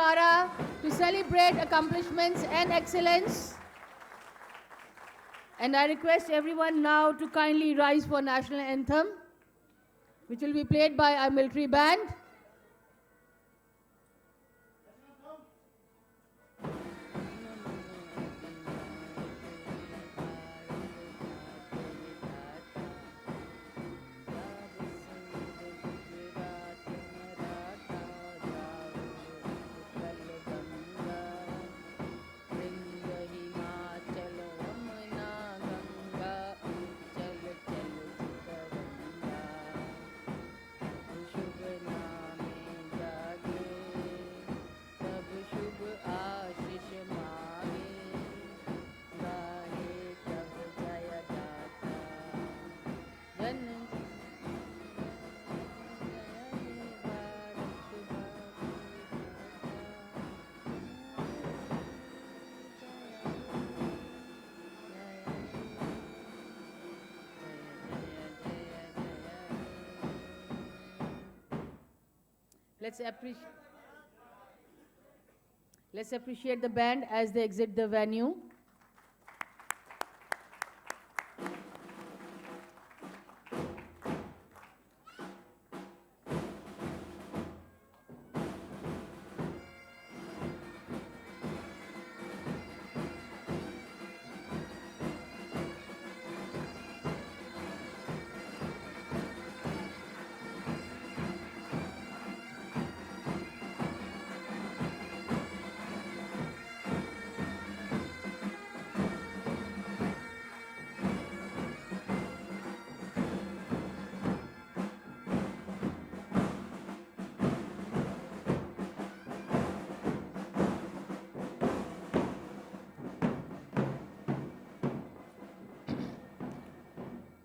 Chitkara to celebrate accomplishments and excellence. And I request everyone now to kindly rise for national anthem, which will be played by our military band. Let's appreciate the band as they exit the venue.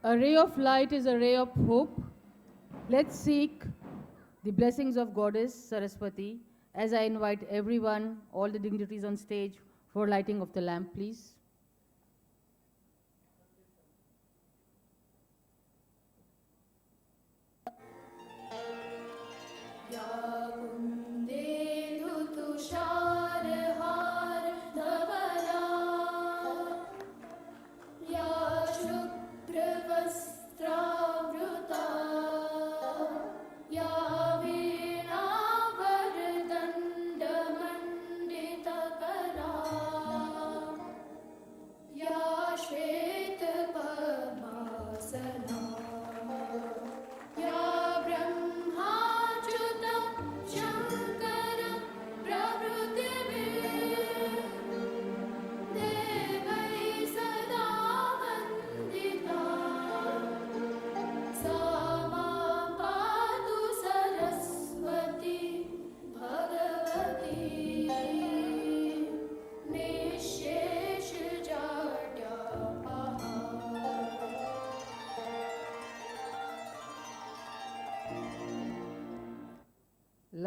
A ray of light is a ray of hope. Let's seek the blessings of Goddess Saraswati as I invite everyone, all the dignitaries on stage, for lighting of the lamp, please.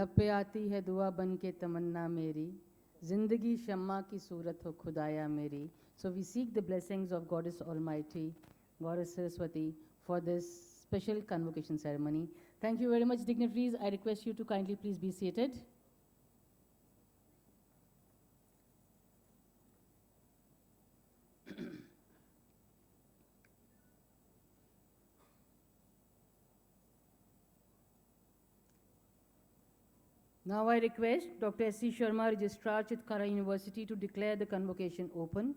लब पे आती है दुआ बन के तमन्ना मेरी जिंदगी शम्मा की सूरत हो खुदाया मेरी. So we seek the blessings of Goddess Almighty, Goddess Saraswati, for this special convocation ceremony. Thank you very much, dignitaries. I request you to kindly please be seated. Now I request Dr. S.C. Sharma, Registrar, Chitkara University, to declare the convocation open.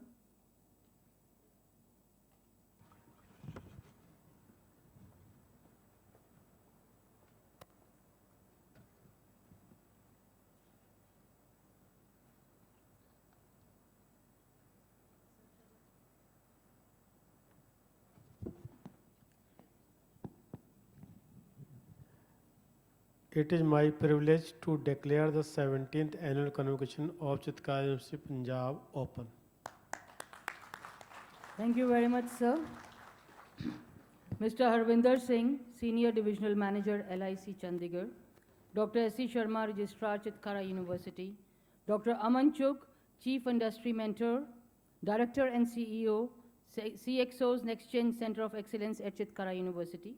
It is my privilege to declare the 17th annual convocation of Chitkara University, Punjab open. Thank you very much, sir. Mr. Harvinder Singh, Senior Divisional Manager, LIC Chandigarh. Dr. S.C. Sharma, Registrar, Chitkara University. Dr. Aman Chugh, Chief Industry Mentor, Director and CEO, CXO's Next Gen Center of Excellence at Chitkara University.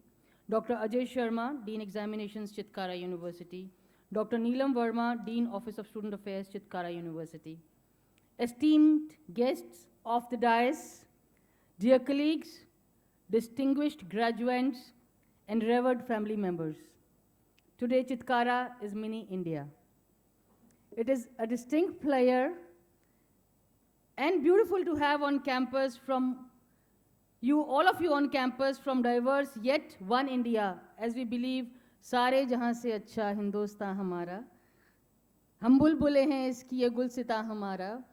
Dr. Ajay Sharma, Dean Examinations, Chitkara University. Dr. Neelam Verma, Dean, Office of Student Affairs, Chitkara University. Esteemed guests of the dais, dear colleagues, distinguished graduates, and revered family members. Today, Chitkara is mini India. It is a distinct player and beautiful to have on campus from you, all of you on campus from diverse yet one India, as we believe, सारे जहाँ से अच्छा हिंदुस्तान हमारा, हम बुलबुले हैं इसकी ये गुलसिता हमारा,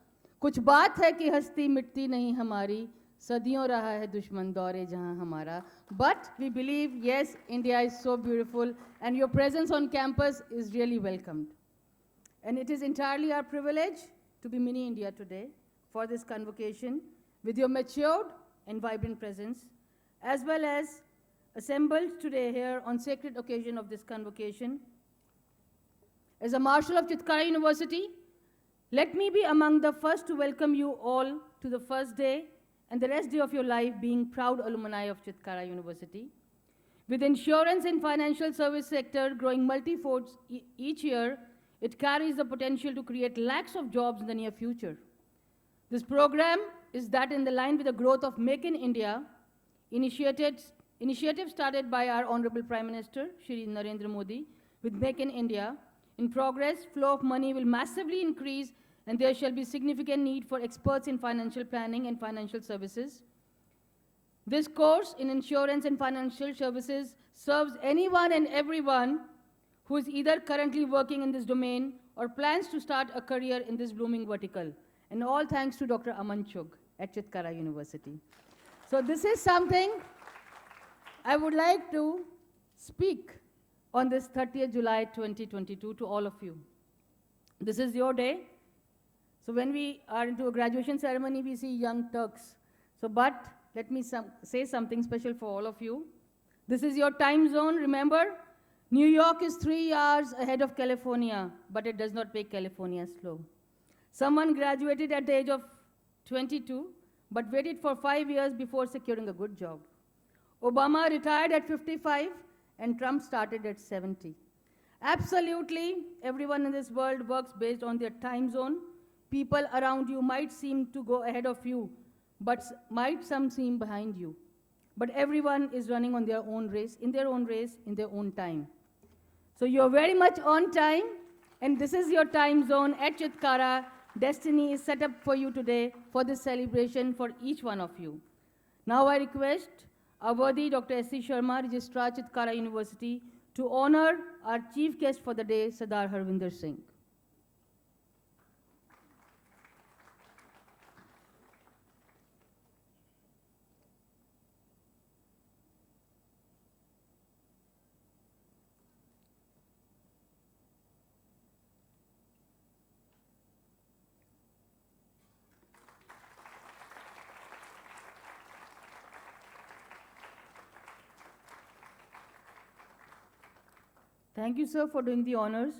कुछ बात है कि हस्ती मिटती नहीं हमारी, सदियों रहा है दुश्मन दौरे जहाँ हमारा. But we believe, yes, India is so beautiful and your presence on campus is really welcomed. And it is entirely our privilege to be mini India today for this convocation with your matured and vibrant presence, as well as assembled today here on sacred occasion of this convocation. As a Marshal of Chitkara University, let me be among the first to welcome you all to the first day and the rest day of your life being proud alumni of Chitkara University. With insurance and financial service sector growing multi-folds each year, it carries the potential to create lakhs of jobs in the near future. This program is that in the line with the growth of Make in India, initiative started by our Honorable Prime Minister, Shri Narendra Modi, with Make in India. In progress, flow of money will massively increase and there shall be significant need for experts in financial planning and financial services. This course in insurance and financial services serves anyone and everyone who is either currently working in this domain or plans to start a career in this blooming vertical. And all thanks to Dr. Aman Chugh at Chitkara University. So this is something I would like to speak on this 30th July 2022 to all of you. This is your day. So when we are into a graduation ceremony, we see young Turks. So but let me say something special for all of you. This is your time zone, remember? New York is 3 hours ahead of California, but it does not make California slow. Someone graduated at the age of 22, but waited for 5 years before securing a good job. Obama retired at 55, and Trump started at 70. Absolutely, everyone in this world works based on their time zone. People around you might seem to go ahead of you, but might some seem behind you. But everyone is running on their own race, in their own time. So you're very much on time, and this is your time zone at Chitkara. Destiny is set up for you today for this celebration for each one of you. Now I request our worthy Dr. S.C. Sharma, Registrar, Chitkara University, to honor our chief guest for the day, Sardar Harvinder Singh. Thank you, sir, for doing the honors.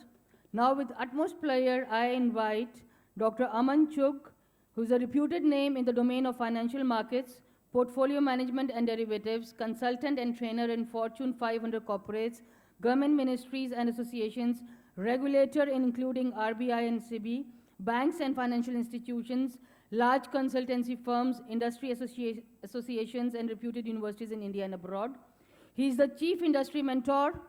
Now, with utmost pleasure, I invite Dr. Aman Chugh, who is a reputed name in the domain of financial markets, portfolio management and derivatives, consultant and trainer in Fortune 500 corporates, government ministries and associations, regulator including RBI and SEBI, banks and financial institutions, large consultancy firms, industry associations, and reputed universities in India and abroad. He is the chief industry mentor,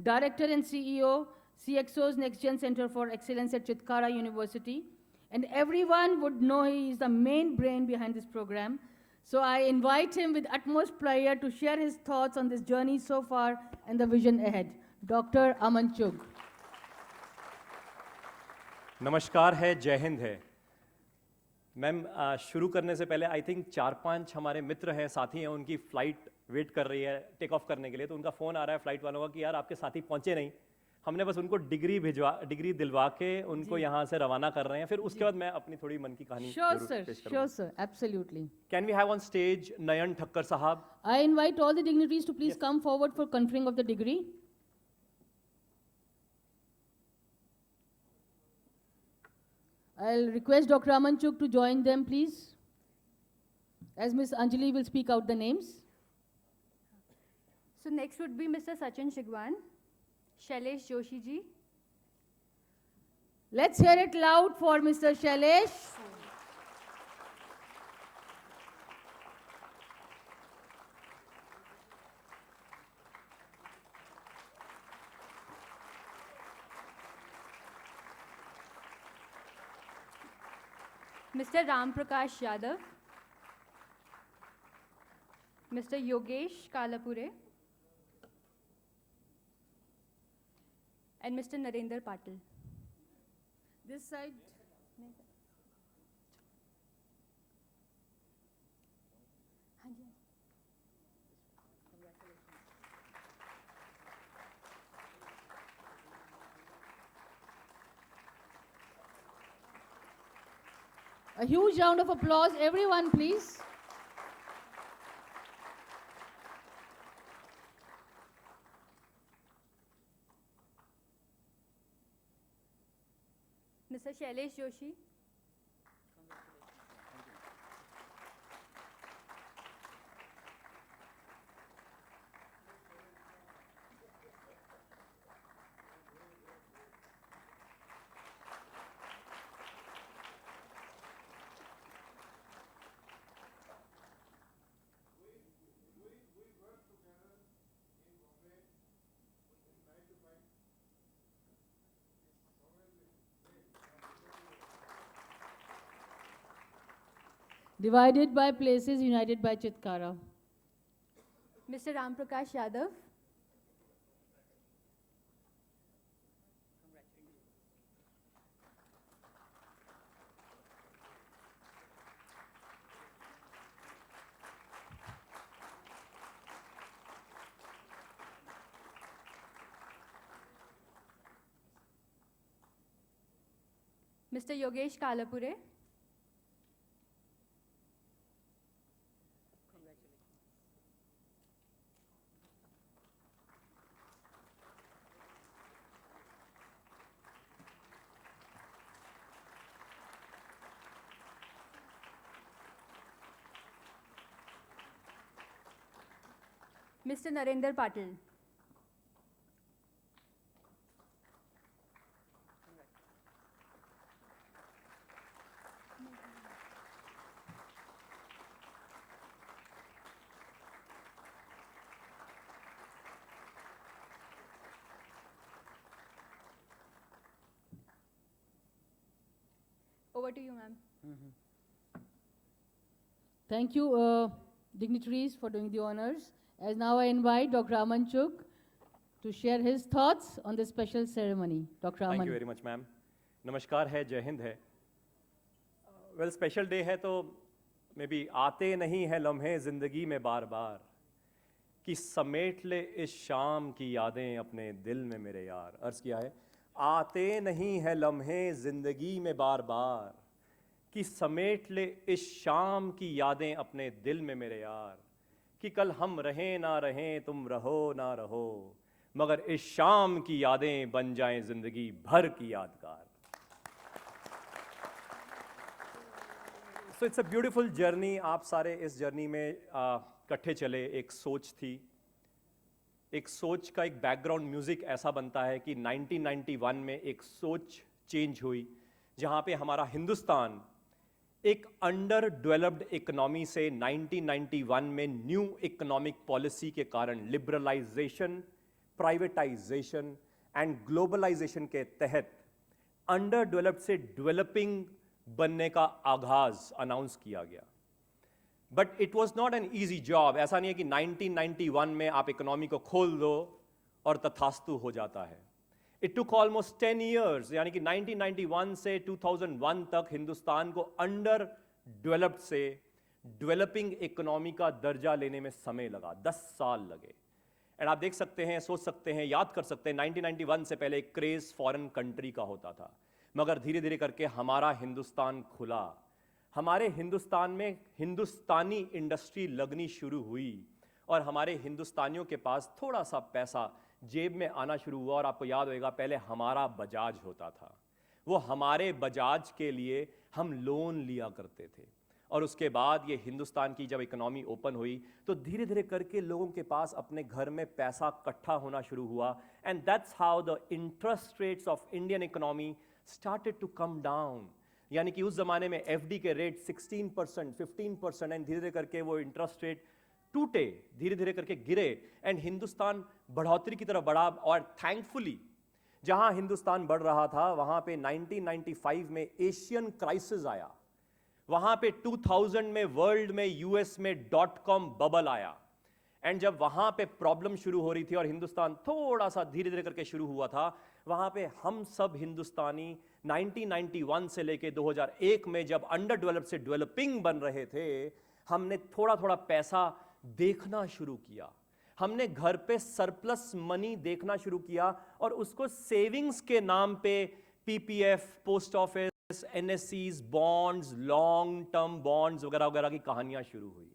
Director and CEO, CXO's Next Gen Center for Excellence at Chitkara University. And everyone would know he is the main brain behind this program. So I invite him with utmost pleasure to share his thoughts on this journey so far and the vision ahead. Dr. Aman Chugh. नमस्कार है, जय हिंद है। Ma'am शुरू करने से पहले I think 4-5 हमारे मित्र हैं, साथी हैं, उनकी फ़्लाइट वेट कर रही है टेक ऑफ करने के लिए, तो उनका फ़ोन आ रहा है फ़्लाइट वालों का कि यार आपके साथी पहुंचे नहीं। हमने बस उनको डिग्री दिलवा के उनको यहाँ से रवाना कर रहे हैं, फिर उसके बाद मैं अपनी थोड़ी मन की कहानी पेश करूंगा। Sure, sir, absolutely. Can we have on stage Nayan Thakkar Sahab? I invite all the dignitaries to please come forward for conferring of the degree. I'll request Dr. Aman Chugh to join them, please, as Ms. Anjali will speak out the names. So next would be Mr. Sachin Shigwan, Shailesh Joshi ji, Let's hear it loud for Mr. Shailesh. Mr. Ram Prakash Yadav, Mr. Yogesh Kalapure, and Mr. Narendra Patil. This side. A huge round of applause, everyone, please. Mr. Shailesh Joshi, Divided by places, united by Chitkara. Mr. Ram Prakash Yadav, Mr. Yogesh Kalapure, Mr. Narendra Patil. Over to you, ma'am. Thank you, dignitaries, for doing the honors. As now I invite Dr. Aman Chugh to share his thoughts on this special ceremony. Dr. Thank Aman. You very much ma'am. नमस्कार है, जय हिंद है. Well special day है तो may be आते नहीं है लम्हे ज़िंदगी में बार बार कि समेट ले इस शाम की यादें अपने दिल में मेरे यार. अर्ज़ किया है, आते नहीं है लम्हे ज़िंदगी में बार बार कि समेट ले इस शाम की यादें अपने दिल में मेरे यार. कि कल हम रहें ना रहें, तुम रहो ना रहो, मगर इस शाम की यादें बन जाएं ज़िंदगी भर की यादगार. So it's a beautiful journey. आप सारे इस जर्नी में इकट्ठे चले. एक सोच थी, एक सोच का एक बैकग्राउंड म्यूज़िक ऐसा बनता है कि 1991 में एक सोच चेंज हुई जहाँ पे हमारा हिंदुस्तान एक अंडर डेवलप्ड इकोनॉमी से 1991 में न्यू इकोनॉमिक पॉलिसी के कारण लिबरलाइजेशन, प्राइवेटाइजेशन एंड ग्लोबलाइजेशन के तहत अंडर डेवलप्ड से डेवलपिंग बनने का आगाज अनाउंस किया गया. But it was not an easy job. ऐसा नहीं है कि 1991 में आप इकोनॉमी को खोल दो और तथास्तु हो जाता है. इट टुक ऑलमोस्ट 10 years, यानी कि 1991 से 2001 तक हिंदुस्तान को अंडर डेवलप्ड से डेवलपिंग इकोनॉमी का दर्जा लेने में समय लगा. 10 साल लगे. एंड आप देख सकते हैं, सोच सकते हैं, याद कर सकते हैं, 1991 से पहले एक क्रेज फॉरेन कंट्री का होता था, मगर धीरे धीरे करके हमारा हिंदुस्तान खुला. हमारे हिंदुस्तान में हिंदुस्तानी इंडस्ट्री लगनी शुरू हुई और हमारे हिंदुस्तानियों के पास थोड़ा सा पैसा जेब में आना शुरू हुआ. और आपको याद होगा, पहले हमारा बजाज होता था, वो हमारे बजाज के लिए हम लोन लिया करते थे. और उसके बाद ये हिंदुस्तान की जब इकोनॉमी ओपन हुई तो धीरे धीरे करके लोगों के पास अपने घर में पैसा इकट्ठा होना शुरू हुआ. And that's how the interest rates of Indian economy started to come down. यानी कि उस जमाने में एफडी के रेट 16%, 15% एंड धीरे धीरे करके वो इंटरेस्ट रेट टूटे, धीरे धीरे करके गिरे एंड हिंदुस्तान बढ़ोतरी की तरफ बढ़ा. और थैंकफुली जहां हिंदुस्तान बढ़ रहा था वहां पे 1995 में एशियन क्राइसिस आया, वहां पे 2000 में वर्ल्ड में यूएस में .com बबल आया. एंड जब वहां पे प्रॉब्लम शुरू हो रही थी और हिंदुस्तान थोड़ा सा धीरे धीरे करके शुरू हुआ था, वहां पे हम सब हिंदुस्तानी 1991 से लेके 2001 में जब अंडर डेवलप से डेवलपिंग बन रहे थे, हमने थोड़ा थोड़ा पैसा देखना शुरू किया. हमने घर पे सरप्लस मनी देखना शुरू किया और उसको सेविंग्स के नाम पे PPF, post office, NSCs, bonds, long term bonds वगैरह वगैरह की कहानियां शुरू हुई.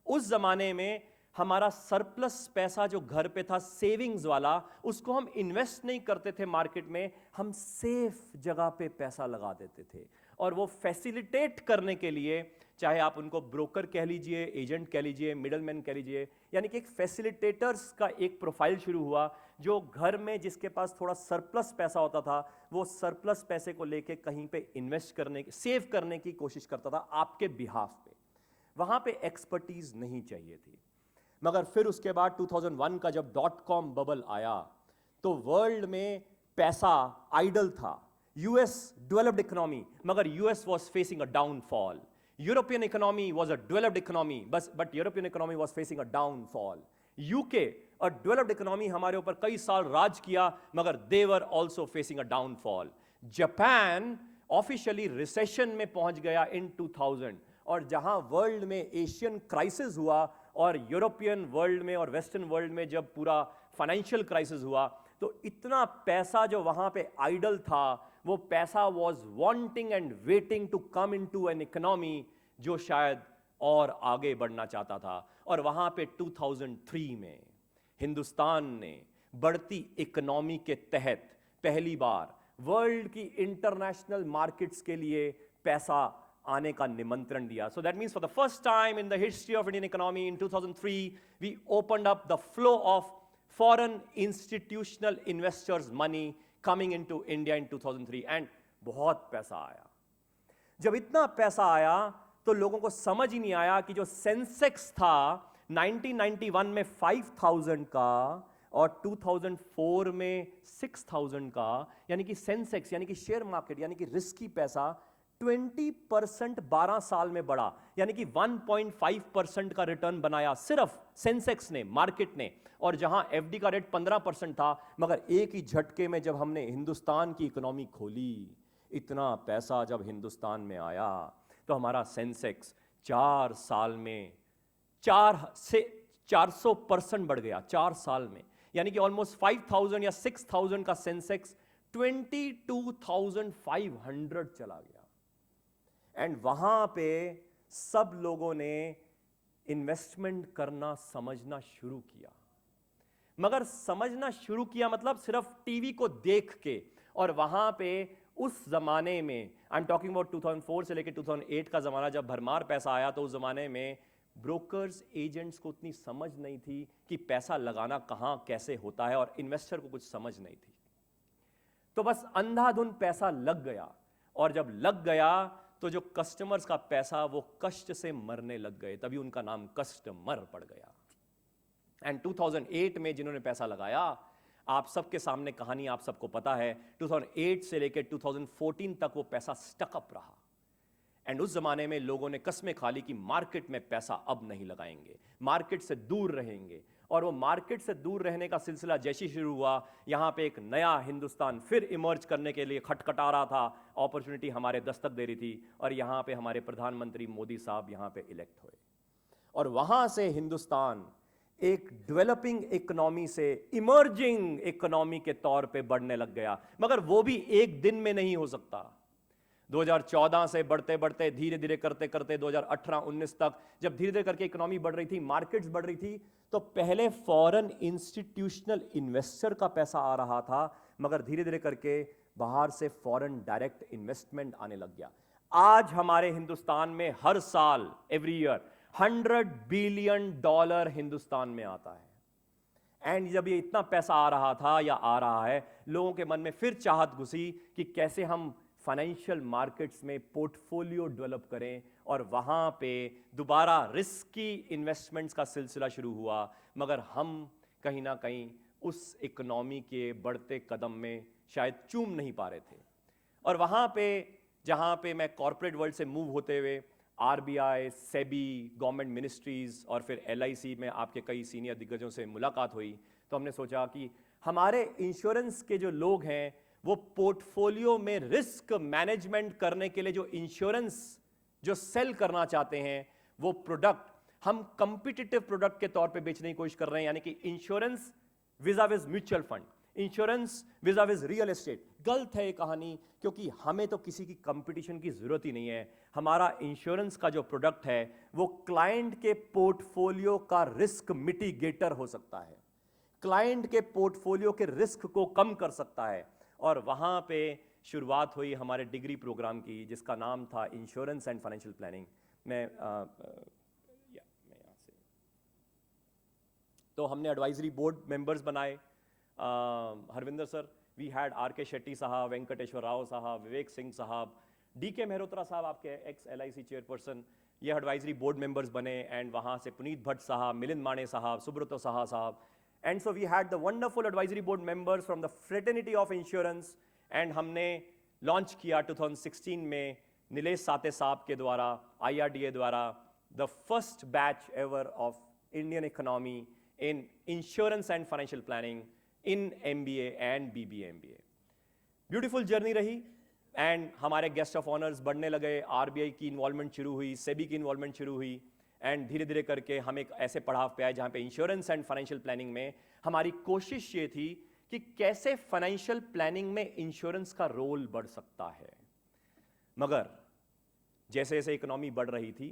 उस जमाने में हमारा सरप्लस पैसा जो घर पे था सेविंग्स वाला, उसको हम इन्वेस्ट नहीं करते थे मार्केट में, हम सेफ जगह पे पैसा लगा देते थे. और वो फैसिलिटेट करने के लिए, चाहे आप उनको ब्रोकर कह लीजिए, एजेंट कह लीजिए, मिडलमैन कह लीजिए, यानी कि एक फैसिलिटेटर्स का एक प्रोफाइल शुरू हुआ जो घर में जिसके पास थोड़ा सरप्लस पैसा होता था वो सरप्लस पैसे को लेके कहीं पे इन्वेस्ट करने, सेव करने की कोशिश करता था आपके बिहाफ पे. वहां पे एक्सपर्टीज नहीं चाहिए थी. मगर फिर उसके बाद 2001 का जब .com बबल आया तो वर्ल्ड में पैसा आइडल था. यूएस डेवलप्ड इकोनॉमी, मगर US was facing a downfall. European economy was a developed economy, but European economy was facing a downfall. UK a developed economy, हमारे ऊपर कई साल राज किया मगर they were also facing a downfall. Japan officially recession में पहुंच गया इन 2000. और जहां वर्ल्ड में एशियन क्राइसिस हुआ और यूरोपियन वर्ल्ड में और वेस्टर्न वर्ल्ड में जब पूरा फाइनेंशियल क्राइसिस हुआ, तो इतना पैसा जो वहां पे आइडल था, वो पैसा was wanting and waiting to come into an economy जो शायद और आगे बढ़ना चाहता था. और वहां पे 2003 में हिंदुस्तान ने बढ़ती इकोनॉमी के तहत पहली बार वर्ल्ड की इंटरनेशनल मार्केट्स के लिए पैसा आने का निमंत्रण दिया. So that means for the first time in the history of Indian economy in 2003 we opened up the flow of foreign institutional investors money coming into India in 2003 and बहुत पैसा आया. जब इतना पैसा आया तो लोगों को समझ ही नहीं आया कि जो सेंसेक्स था 1991 में 5000 का और 2004 में 6000 का, यानी कि सेंसेक्स यानी कि शेयर मार्केट यानी कि रिस्की पैसा 20% 12 साल में बढ़ा. यानी कि 1.5% का रिटर्न बनाया सिर्फ सेंसेक्स ने, मार्केट ने. और जहां एफडी का रेट 15% था, मगर एक ही झटके में जब हमने हिंदुस्तान की इकोनॉमी खोली, इतना पैसा जब हिंदुस्तान में आया तो हमारा सेंसेक्स 4 साल में 4 से 400% बढ़ गया 4 साल में. यानी कि ऑलमोस्ट 5000 या 6000 का सेंसेक्स 22,500 चला गया. एंड वहां पे सब लोगों ने इन्वेस्टमेंट करना समझना शुरू किया. मगर समझना शुरू किया मतलब सिर्फ टीवी को देख के. और वहां पे उस जमाने में, आई एम टॉकिंग अबाउट 2004 से लेकर 2008 का जमाना, जब भरमार पैसा आया तो उस जमाने में ब्रोकर्स, एजेंट्स को उतनी समझ नहीं थी कि पैसा लगाना कहां कैसे होता है, और इन्वेस्टर को कुछ समझ नहीं थी. तो बस अंधाधुंध पैसा लग गया. और जब लग गया तो जो कस्टमर्स का पैसा वो कष्ट से मरने लग गए, तभी उनका नाम कस्टमर पड़ गया. एंड 2008 में जिन्होंने पैसा लगाया, आप सबके सामने कहानी आप सबको पता है, 2008 से लेकर 2014 तक वो पैसा स्टकअप रहा. एंड उस जमाने में लोगों ने कस्में खा ली कि मार्केट में पैसा अब नहीं लगाएंगे, मार्केट से दूर रहेंगे. और वो मार्केट से दूर रहने का सिलसिला जैसे ही शुरू हुआ, यहाँ पे एक नया हिंदुस्तान फिर इमर्ज करने के लिए खटखटा रहा था. अपॉर्चुनिटी हमारे दस्तक दे रही थी और यहाँ पे हमारे प्रधानमंत्री मोदी साहब यहाँ पे इलेक्ट हुए. और वहाँ से हिंदुस्तान एक डेवलपिंग इकोनॉमी से इमर्जिंग इकोनॉमी के तौर पे बढ़ने लग गया. मगर वो भी एक दिन में नहीं हो सकता. 2014 से बढ़ते बढ़ते धीरे धीरे करते करते 2018-19 तक जब धीरे धीरे करके इकोनॉमी बढ़ रही थी, मार्केट्स बढ़ रही थी, तो पहले फॉरेन इंस्टीट्यूशनल इन्वेस्टर का पैसा आ रहा था, मगर धीरे धीरे करके बाहर से फॉरेन डायरेक्ट इन्वेस्टमेंट आने लग गया. आज हमारे हिंदुस्तान में हर साल एवरी ईयर $100 बिलियन हिंदुस्तान में आता है. एंड जब ये इतना पैसा आ रहा था या आ रहा है, लोगों के मन में फिर चाहत घुसी कि कैसे हम फाइनेंशियल मार्केट्स में पोर्टफोलियो डेवलप करें, और वहाँ पे दोबारा रिस्की इन्वेस्टमेंट्स का सिलसिला शुरू हुआ। मगर हम कहीं ना कहीं उस इकोनॉमी के बढ़ते कदम में शायद चूम नहीं पा रहे थे। और वहाँ पे जहाँ पे मैं कॉर्पोरेट वर्ल्ड से मूव होते हुए आरबीआई, सेबी, गवर्नमेंट मिनिस्ट्रीज़ और फिर एलआईसी में आपके कई सीनियर दिग्गजों से मुलाकात हुई, तो हमने सोचा कि हमारे इंश्योरेंस के जो लोग हैं वो पोर्टफोलियो में रिस्क मैनेजमेंट करने के लिए जो इंश्योरेंस जो सेल करना चाहते हैं, वो प्रोडक्ट हम कंपिटिटिव प्रोडक्ट के तौर पे बेचने की कोशिश कर रहे हैं, यानी कि insurance विज़ mutual fund, insurance विज़ real estate. गलत है ये कहानी, क्योंकि हमें तो किसी की कंपटीशन की जरूरत ही नहीं है। हमारा इंश्योरेंस का जो प्रोडक्ट है वो क्लाइंट के पोर्टफोलियो का रिस्क मिटिगेटर हो सकता है, क्लाइंट के पोर्टफोलियो के रिस्क को कम कर सकता है। और वहाँ पे शुरुआत हुई हमारे डिग्री प्रोग्राम की, जिसका नाम था इंश्योरेंस एंड फाइनेंशियल प्लानिंग। मैं यहाँ से, तो हमने एडवाइजरी बोर्ड मेंबर्स बनाए, Harvinder sir, we had R K Shetty साहब, वेंकटेश्वर राव साहब, विवेक सिंह साहब, डी के मेहरोत्रा साहब आपके एक्स एलआईसी चेयरपर्सन, ये एडवाइजरी बोर्ड मेंबर्स बने। एंड वहाँ से पुनीत भट्ट साहब, मिलिंद माने साहब, सुब्रतो साहा साहब, and so we had the wonderful advisory board members from the fraternity of insurance. And हमने लॉन्च किया 2016 में नीलेश साते साहब के द्वारा, IRDA द्वारा, the first batch ever of Indian economy in insurance and financial planning in MBA and BBA MBA। Beautiful journey रही, and हमारे गेस्ट ऑफ ऑनर्स बढ़ने लगे, RBI की इन्वॉल्वमेंट शुरू हुई, सेबी की इन्वॉल्वमेंट शुरू हुई, एंड धीरे धीरे करके हम एक ऐसे पड़ाव पे आए जहाँ पे इंश्योरेंस एंड फाइनेंशियल प्लानिंग में हमारी कोशिश ये थी कि कैसे फाइनेंशियल प्लानिंग में इंश्योरेंस का रोल बढ़ सकता है। मगर जैसे जैसे इकोनॉमी बढ़ रही थी,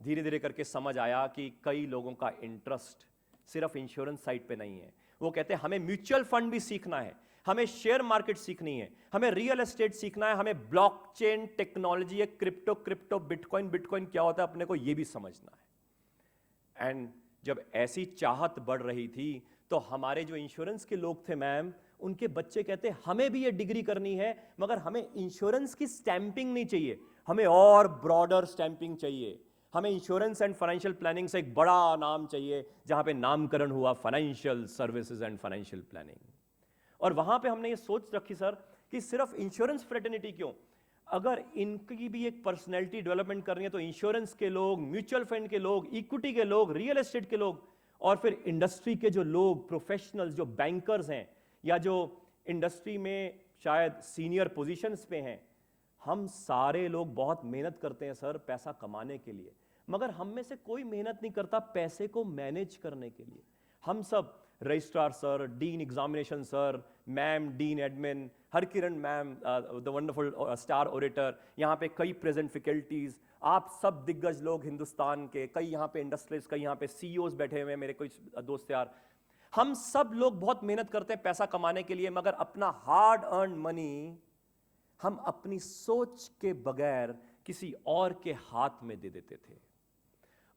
धीरे धीरे करके समझ आया कि कई लोगों का इंटरेस्ट सिर्फ इंश्योरेंस साइड पे नहीं है। वो कहते हैं हमें म्यूचुअल फंड भी सीखना है, हमें शेयर मार्केट सीखनी है, हमें रियल एस्टेट सीखना है, हमें ब्लॉकचेन टेक्नोलॉजी, क्रिप्टो बिटकॉइन क्या होता है अपने को ये भी समझना है। एंड जब ऐसी चाहत बढ़ रही थी, तो हमारे जो इंश्योरेंस के लोग थे मैम, उनके बच्चे कहते हमें भी ये डिग्री करनी है, मगर हमें इंश्योरेंस की स्टैंपिंग नहीं चाहिए, हमें और ब्रॉडर स्टैंपिंग चाहिए, हमें इंश्योरेंस एंड फाइनेंशियल प्लानिंग से एक बड़ा नाम चाहिए, जहां पे नामकरण हुआ financial services and financial planning. और वहां पे हमने ये सोच रखी सर कि सिर्फ इंश्योरेंस फ्रेटर्निटी क्यों, अगर इनकी भी एक पर्सनैलिटी डेवलपमेंट करनी है तो इंश्योरेंस के लोग, म्यूचुअल फंड के लोग, इक्विटी के लोग, रियल एस्टेट के लोग, और फिर इंडस्ट्री के जो लोग, प्रोफेशनल्स, जो बैंकर्स हैं या जो इंडस्ट्री में शायद सीनियर पोजीशंस पे हैं, हम सारे लोग बहुत मेहनत करते हैं सर पैसा कमाने के लिए, मगर हम में से कोई मेहनत नहीं करता पैसे को मैनेज करने के लिए। हम सब registrar sir, dean examination sir, ma'am dean admin, Harkiran ma'am the wonderful star orator, यहाँ पे कई प्रेजेंट फैकल्टीज, आप सब दिग्गज लोग हिंदुस्तान के, कई यहाँ पे इंडस्ट्रियलिस्ट, कई यहाँ पे CEOs बैठे हुए हैं, मेरे कुछ दोस्त यार, हम सब लोग बहुत मेहनत करते हैं पैसा कमाने के लिए, मगर अपना हार्ड अर्न मनी हम अपनी सोच के बगैर किसी और के हाथ में दे देते थे,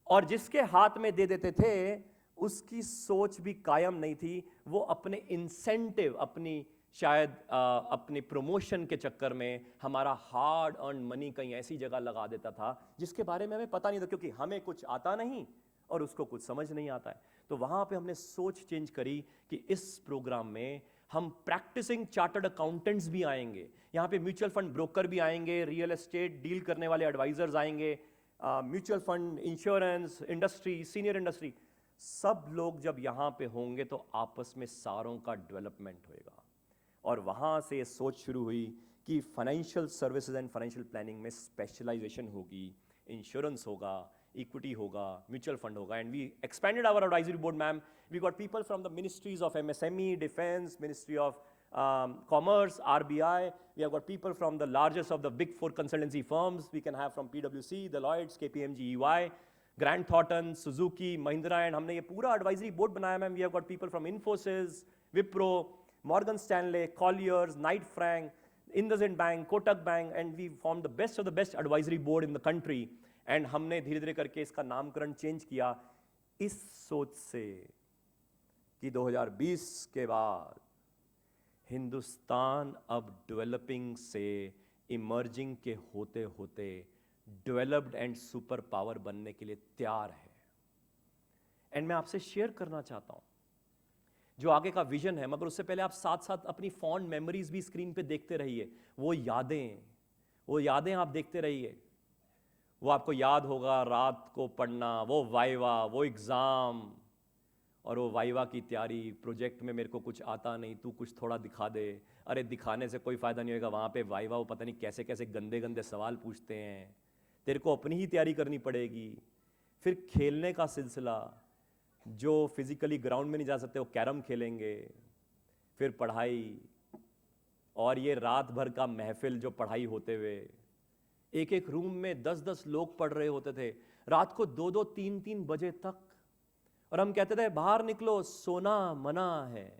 और जिसके हाथ में दे देते थे उसकी सोच भी कायम नहीं थी। वो अपने इंसेंटिव, अपनी शायद अपने प्रमोशन के चक्कर में हमारा हार्ड अर्न मनी कहीं ऐसी जगह लगा देता था जिसके बारे में हमें पता नहीं था, क्योंकि हमें कुछ आता नहीं और उसको कुछ समझ नहीं आता है। तो वहां पे हमने सोच चेंज करी कि इस प्रोग्राम में हम प्रैक्टिसिंग चार्टर्ड अकाउंटेंट्स भी आएंगे, यहाँ पे म्यूचुअल फंड ब्रोकर भी आएंगे, रियल एस्टेट डील करने वाले एडवाइजर्स आएंगे, mutual fund, insurance, industry, senior industry, सब लोग जब यहाँ पे होंगे तो आपस में सारों का डेवलपमेंट होएगा। और वहाँ से ये सोच शुरू हुई कि financial services and financial planning में स्पेशलाइजेशन होगी, इंश्योरेंस होगा, इक्विटी होगा, म्यूचुअल फंड होगा। And we expanded our advisory board ma'am, we got people from the ministries of MSME, defence, ministry of Commerce, RBI, we have got people from the largest of the big 4 consultancy firms. We can have from PwC, Deloitte, KPMG, EY, Grant Thornton, Suzuki, Mahindra, and हमने ये पूरा advisory board बनाया ma'am. We have got people from Infosys, Wipro, Morgan Stanley, Colliers, Knight Frank, IndusInd Bank, Kotak Bank, and we formed the best of the best advisory board in the country. And हमने धीरे धीरे करके इसका नामकरण change किया इस सोच से कि 2020 के बाद हिंदुस्तान अब डेवलपिंग से इमर्जिंग के होते होते डेवलप्ड एंड सुपर पावर बनने के लिए तैयार है। एंड मैं आपसे शेयर करना चाहता हूं जो आगे का विजन है, मगर उससे पहले आप साथ साथ अपनी फॉन्ड मेमोरीज भी स्क्रीन पे देखते रहिए। वो यादें आप देखते रहिए। वो आपको याद होगा रात को पढ़ना, वो वाइवा, वो एग्जाम, और वो वाइवा की तैयारी, प्रोजेक्ट में मेरे को कुछ आता नहीं, तू कुछ थोड़ा दिखा दे। अरे दिखाने से कोई फ़ायदा नहीं होगा, वहाँ पे वाइवा वो पता नहीं कैसे कैसे गंदे गंदे सवाल पूछते हैं, तेरे को अपनी ही तैयारी करनी पड़ेगी। फिर खेलने का सिलसिला, जो फिजिकली ग्राउंड में नहीं जा सकते वो कैरम खेलेंगे। फिर पढ़ाई, और ये रात भर का महफिल जो पढ़ाई होते हुए, एक एक रूम में 10-10 लोग पढ़ रहे होते थे रात को 2-2, 3-3 बजे तक, और हम कहते थे बाहर निकलो सोना मना है।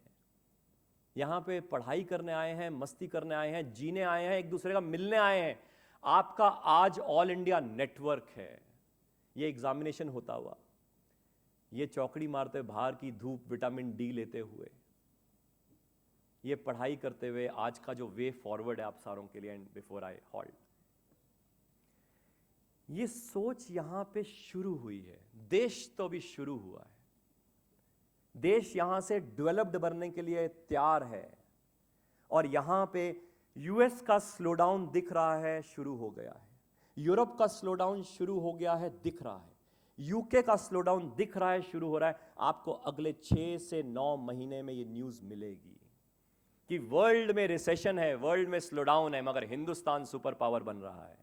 यहां पे पढ़ाई करने आए हैं, मस्ती करने आए हैं, जीने आए हैं, एक दूसरे का मिलने आए हैं। आपका आज ऑल इंडिया नेटवर्क है। ये एग्जामिनेशन होता हुआ, ये चौकड़ी मारते बाहर की धूप, विटामिन डी लेते हुए, ये पढ़ाई करते हुए, आज का जो वे फॉरवर्ड है आप सारों के लिए। एंड बिफोर आई हॉल्ट, ये सोच यहां पे शुरू हुई है। देश तो अभी शुरू हुआ है। देश यहां से डेवलप्ड बनने के लिए तैयार है, और यहां पे यूएस का स्लोडाउन दिख रहा है, शुरू हो गया है। यूरोप का स्लोडाउन शुरू हो गया है, दिख रहा है। यूके का स्लोडाउन दिख रहा है, शुरू हो रहा है। आपको अगले 6 से 9 महीने में ये न्यूज मिलेगी कि वर्ल्ड में रिसेशन है, वर्ल्ड में स्लोडाउन है, मगर हिंदुस्तान सुपर पावर बन रहा है।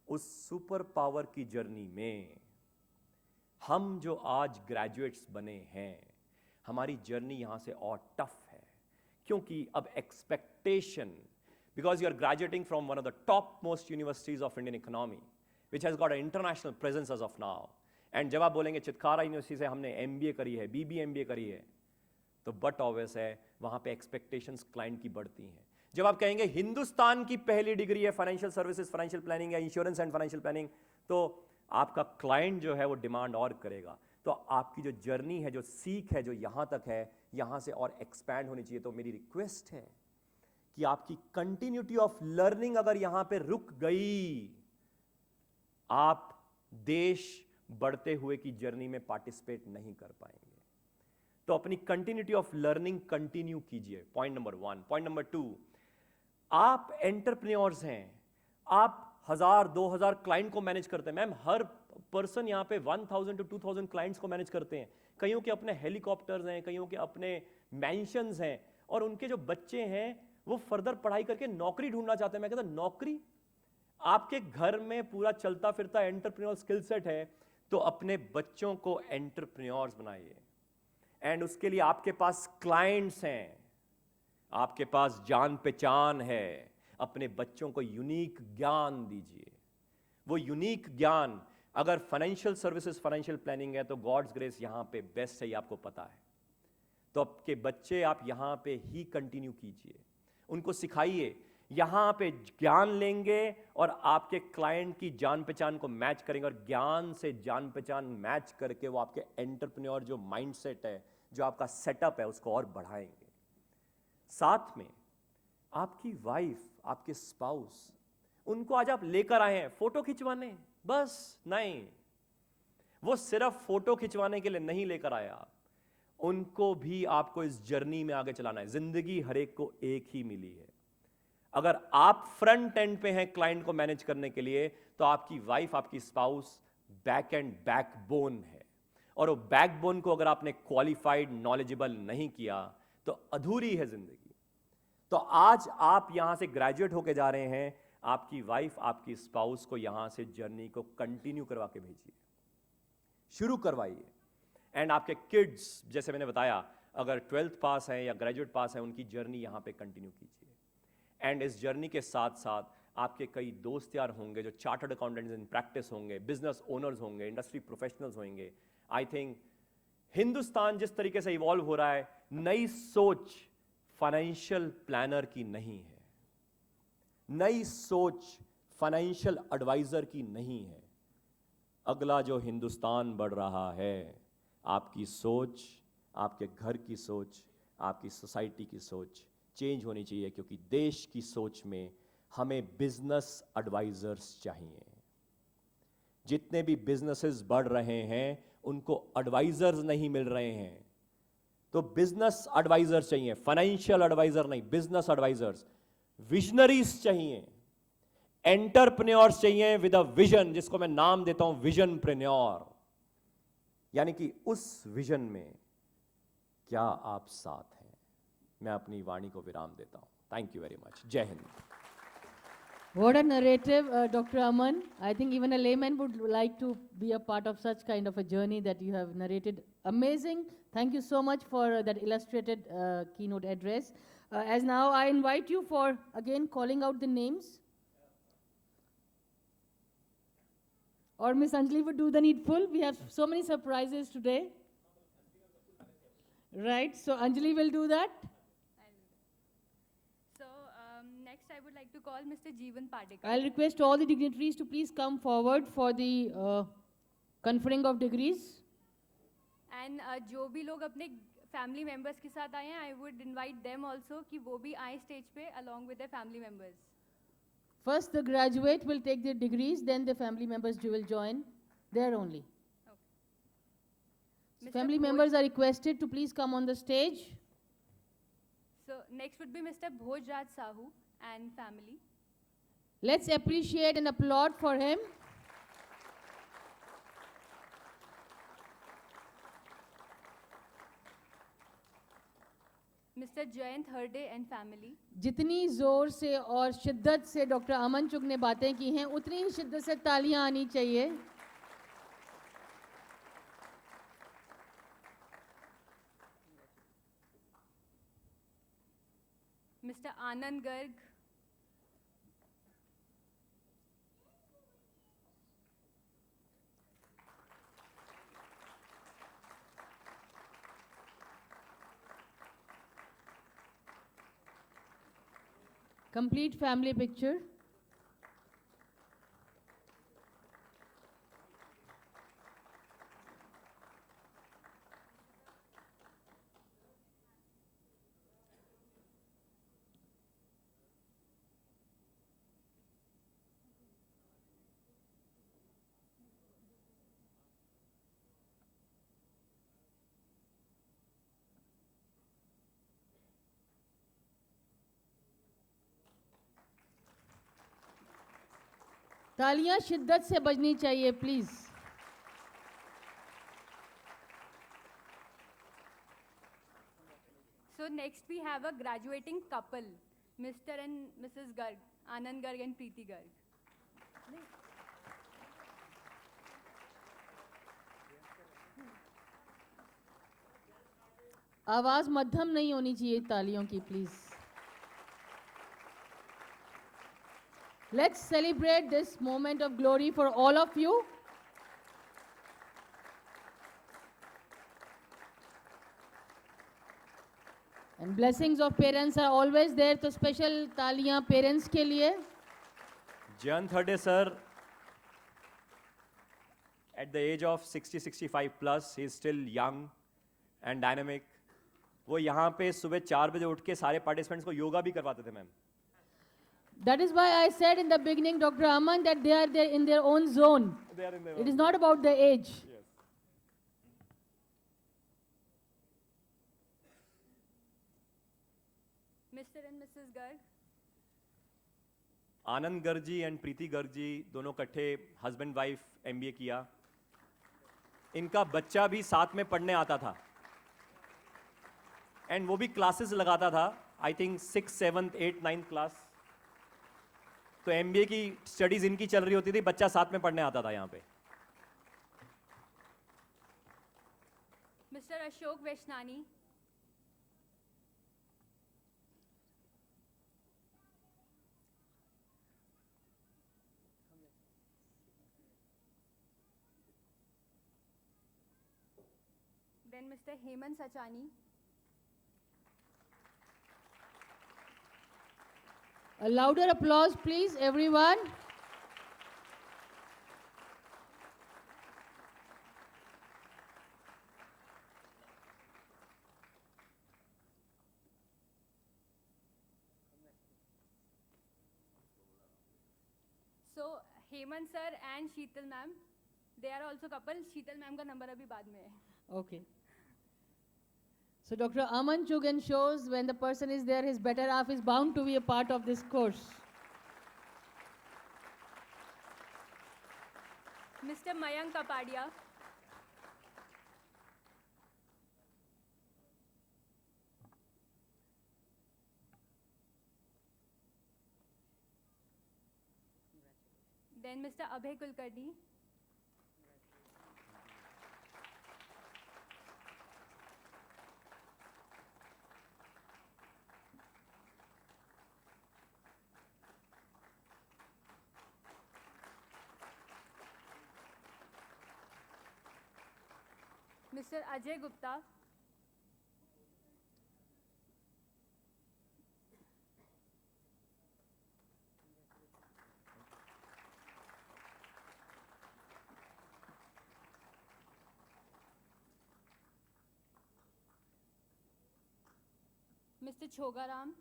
उस सुपर पावर की जर्नी में हम जो आज ग्रेजुएट्स बने हैं, हमारी जर्नी यहां से और टफ है, क्योंकि अब expectation, because you are graduating from one of the top most universities of Indian economy which has got a international presence as of now. And जब आप बोलेंगे चितकारा यूनिवर्सिटी से हमने एमबीए करी है, बीबीएमबीए करी है, तो बट ऑब्वियस है वहां पे एक्सपेक्टेशंस क्लाइंट की बढ़ती हैं। जब आप कहेंगे हिंदुस्तान की पहली डिग्री है फाइनेंशियल सर्विसेज, फाइनेंशियल प्लानिंग या इंश्योरेंस एंड फाइनेंशियल प्लानिंग, तो आपका क्लाइंट जो है वो डिमांड और करेगा। तो आपकी जो जर्नी है, जो सीख है, जो यहां तक है, यहां से और एक्सपैंड होनी चाहिए। तो मेरी रिक्वेस्ट है कि आपकी कंटिन्यूटी ऑफ लर्निंग अगर यहां पे रुक गई, आप देश बढ़ते हुए की जर्नी में पार्टिसिपेट नहीं कर पाएंगे। तो अपनी कंटिन्यूटी ऑफ लर्निंग कंटिन्यू कीजिए, पॉइंट नंबर 1। पॉइंट नंबर 2, आप एंटरप्रेन्योर्स हैं, आप 1000-2000 क्लाइंट को मैनेज करते हैं। मैम, हर पर्सन यहाँ पे 1000 to 2000 क्लाइंट्स को मैनेज करते हैं। कईयों के अपने हेलीकॉप्टर्स हैं, कईयों के अपने मैंशंस हैं, और उनके जो बच्चे हैं वो फर्दर पढ़ाई करके नौकरी ढूंढना चाहते हैं। मैं कहता नौकरी, आपके घर में पूरा चलता फिरता एंटरप्रेन्योर स्किल सेट है, तो अपने बच्चों को एंटरप्रेन्योर्स बनाइए। एंड उसके लिए आपके पास क्लाइंट्स हैं, आपके पास जान पहचान है, अपने बच्चों को यूनिक ज्ञान दीजिए। वो यूनिक ज्ञान, अगर फाइनेंशियल सर्विसेज, फाइनेंशियल प्लानिंग है, तो गॉड्स ग्रेस यहां पे बेस्ट है, ये आपको पता है। तो आपके बच्चे आप यहां पे ही कंटिन्यू कीजिए, उनको सिखाइए। यहां पे ज्ञान लेंगे और आपके क्लाइंट की जान पहचान को मैच करेंगे, और ज्ञान से जान पहचान मैच करके वो आपके एंटरप्रेन्योर जो माइंडसेट है, जो आपका सेटअप है, उसको और बढ़ाएंगे। साथ में आपकी वाइफ, आपके स्पाउस, उनको आज आप लेकर आए हैं फोटो खिंचवाने, बस नहीं, वो सिर्फ फोटो खिंचवाने के लिए नहीं लेकर आए आप, उनको भी आपको इस जर्नी में आगे चलाना है। जिंदगी हर एक को एक ही मिली है। अगर आप फ्रंट एंड पे हैं क्लाइंट को मैनेज करने के लिए, तो आपकी वाइफ, आपकी स्पाउस बैक एंड बैकबोन है, और वो बैकबोन को अगर आपने क्वालिफाइड, नॉलेजेबल नहीं किया तो अधूरी है जिंदगी। तो आज आप यहां से ग्रेजुएट होके जा रहे हैं, आपकी वाइफ, आपकी स्पाउस को यहां से जर्नी को कंटिन्यू करवा के भेजिए, शुरू करवाइए। एंड आपके किड्स, जैसे मैंने बताया, अगर 12th पास है या ग्रेजुएट पास है, उनकी जर्नी यहां पे कंटिन्यू कीजिए। एंड इस जर्नी के साथ साथ आपके कई दोस्त यार होंगे जो चार्टर्ड अकाउंटेंट्स इन प्रैक्टिस होंगे, बिजनेस ओनर्स होंगे, इंडस्ट्री प्रोफेशनल्स होंगे। आई थिंक हिंदुस्तान जिस तरीके से इवॉल्व हो रहा है, नई सोच फाइनेंशियल प्लानर की नहीं है, नई सोच फाइनेंशियल एडवाइजर की नहीं है। अगला जो हिंदुस्तान बढ़ रहा है, आपकी सोच, आपके घर की सोच, आपकी सोसाइटी की सोच चेंज होनी चाहिए, क्योंकि देश की सोच में हमें बिजनेस एडवाइजर्स चाहिए। जितने भी बिजनेसेस बढ़ रहे हैं उनको एडवाइजर्स नहीं मिल रहे हैं, तो बिजनेस एडवाइजर्स चाहिए, फाइनेंशियल एडवाइजर नहीं, बिजनेस एडवाइजर्स। विजनरीज चाहिए, एंटरप्रेन्योर्स चाहिए विद अ विजन, जिसको मैं नाम देता हूं विजनप्रेन्योर। यानी कि उस विजन में क्या आप साथ हैं। मैं अपनी वाणी को विराम देता हूं। Thank you very much. जय Hind. What a narrative, Dr. Aman. I think even a layman would like to be a part of such kind of a journey that you have narrated. Amazing. Thank you so much for that illustrated keynote address. As now I invite you for, again, calling out the names. Or Miss Anjali would do the needful. We have so many surprises today. Right, so Anjali will do that. So next I would like to call Mr. Jeevan Padekar. I'll request all the dignitaries to please come forward for the conferring of degrees. And जो भी लोग अपने family members के साथ आए हैं, I would invite them also कि वो भी आए स्टेज पे along with their family members. First, the graduate will take their degrees, then the family members will join there only. So Mr. family Bhoj- members are requested to please come on the stage. So next would be Mr. Bhojraj Sahu and family. Let's appreciate and applaud for him. Mr. Jayant Herde and family. जितनी जोर से और शिद्दत से doctor अमन चुग ने बातें की हैं, उतनी ही शिद्दत से तालियां आनी चाहिए. Mr. Anand Garg. Complete family picture. तालियां शिद्दत से बजनी चाहिए please. So next we have a graduating couple, Mr. and Mrs. Garg, Anand Garg and Preeti Garg. आवाज मध्यम नहीं होनी चाहिए तालियों की please. Let's celebrate this moment of glory for all of you. And blessings of parents are always there, तो special तालियां parents के लिए. Jayant Harde sir, at the age of 60-65 plus, he is still young and dynamic. वो यहाँ पे सुबह 4 बजे उठ के सारे participants को योगा भी करवाते थे ma'am. That is why I said in the beginning, Dr. Aman, that they are there in their own zone. They are in their It is not about the age. Yes. Mr. and Mrs. Garg. Anand Garg ji and Preeti Garg ji दोनों इकट्ठे husband wife MBA किया. इनका बच्चा भी साथ में पढ़ने आता था एंड वो भी क्लासेस लगाता था. I think 6, 7, 8, 9 class. तो एमबीए की स्टडीज इनकी चल रही होती थी, बच्चा साथ में पढ़ने आता था यहाँ पे. Mr. Ashok Vaishnani. Then Mr. Hemant Sachani. A louder applause, please, everyone. Hemant sir and Sheetal ma'am, they are also couple. Sheetal ma'am का नंबर अभी बाद में है. Okay. So Dr. Aman Chugan shows when the person is there, his better half is bound to be a part of this course. Mr. Mayank Kapadia. Then Mr. Abhay Kulkarni. Mr. Ajay Gupta. Mr. Chogaram.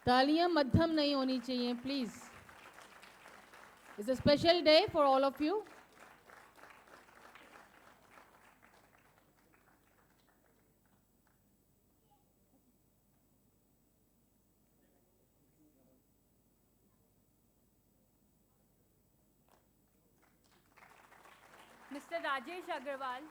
तालियां मध्यम नहीं होनी चाहिए, please. It's a special day for all of you. Mr. Rajesh Agarwal.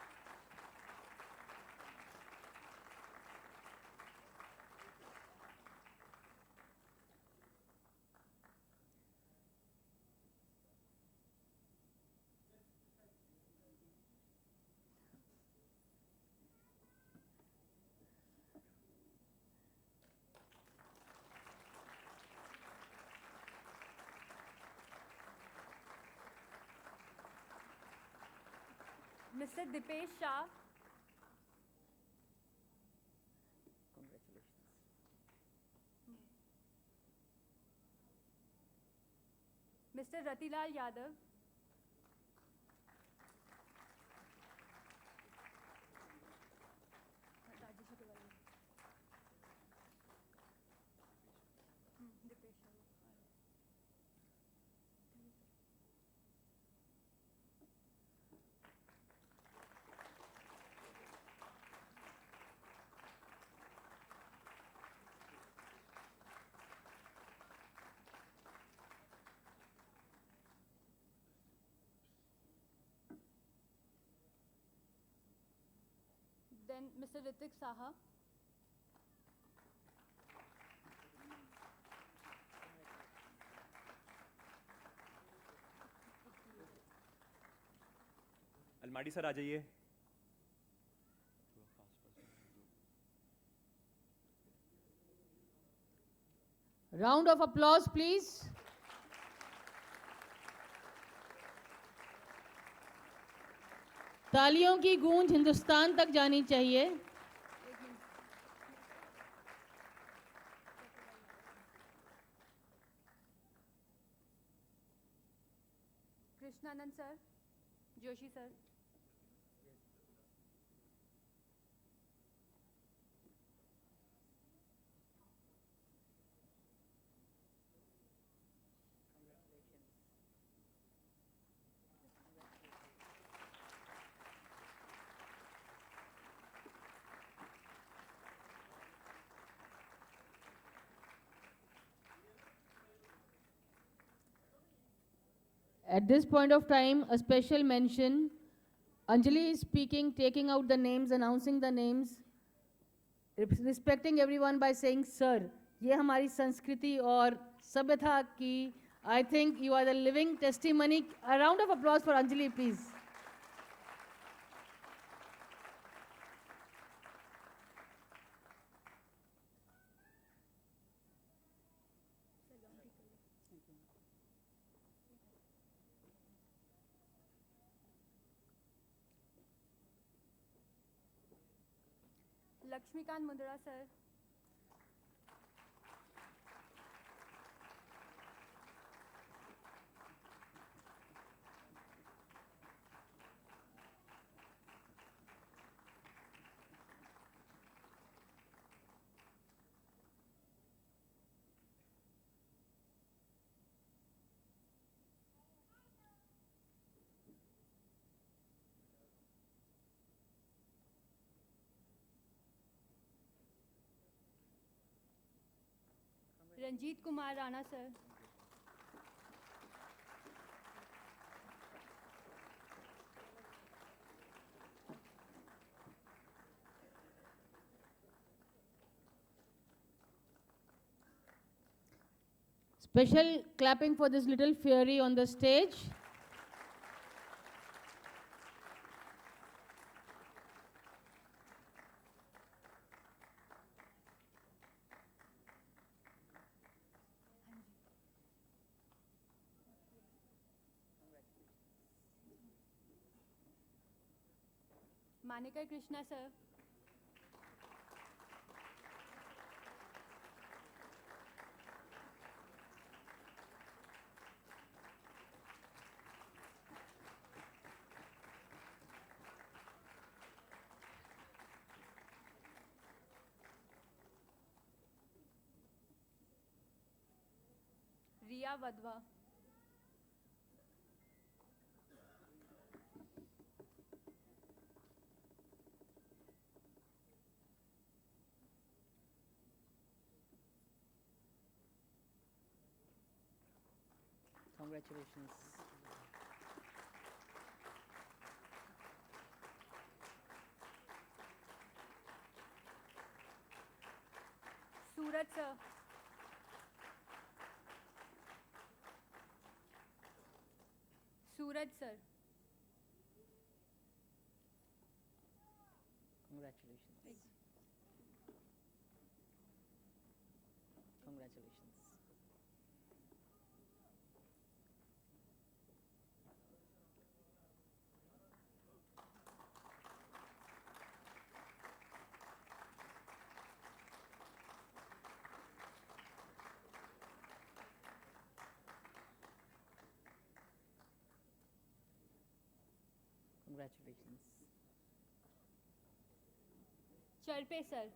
Mr. Dipesh Shah. Mr. Ratilal Yadav. Dipesh Shah. Then Mr. Ritik Saha. Almadi sir आ जाइए. Round of applause, please. तालियों की गूंज हिंदुस्तान तक जानी चाहिए. Krishnanand sir. Joshi sir. At this point of time, a special mention. Anjali is speaking, taking out the names, announcing the names, respecting everyone by saying sir. ये हमारी संस्कृति और सभ्यता की, I think you are the living testimony. A round of applause for Anjali, please. Lakshmikant Mundra sir. Ranjeet Kumar Rana sir. Special clapping for this little fairy on the stage. Manika Krishna sir. Riya Wadhwa. Congratulations. Suraj sir. Suraj sir. Congratulations. Congratulations. Congratulations. Charpe sir.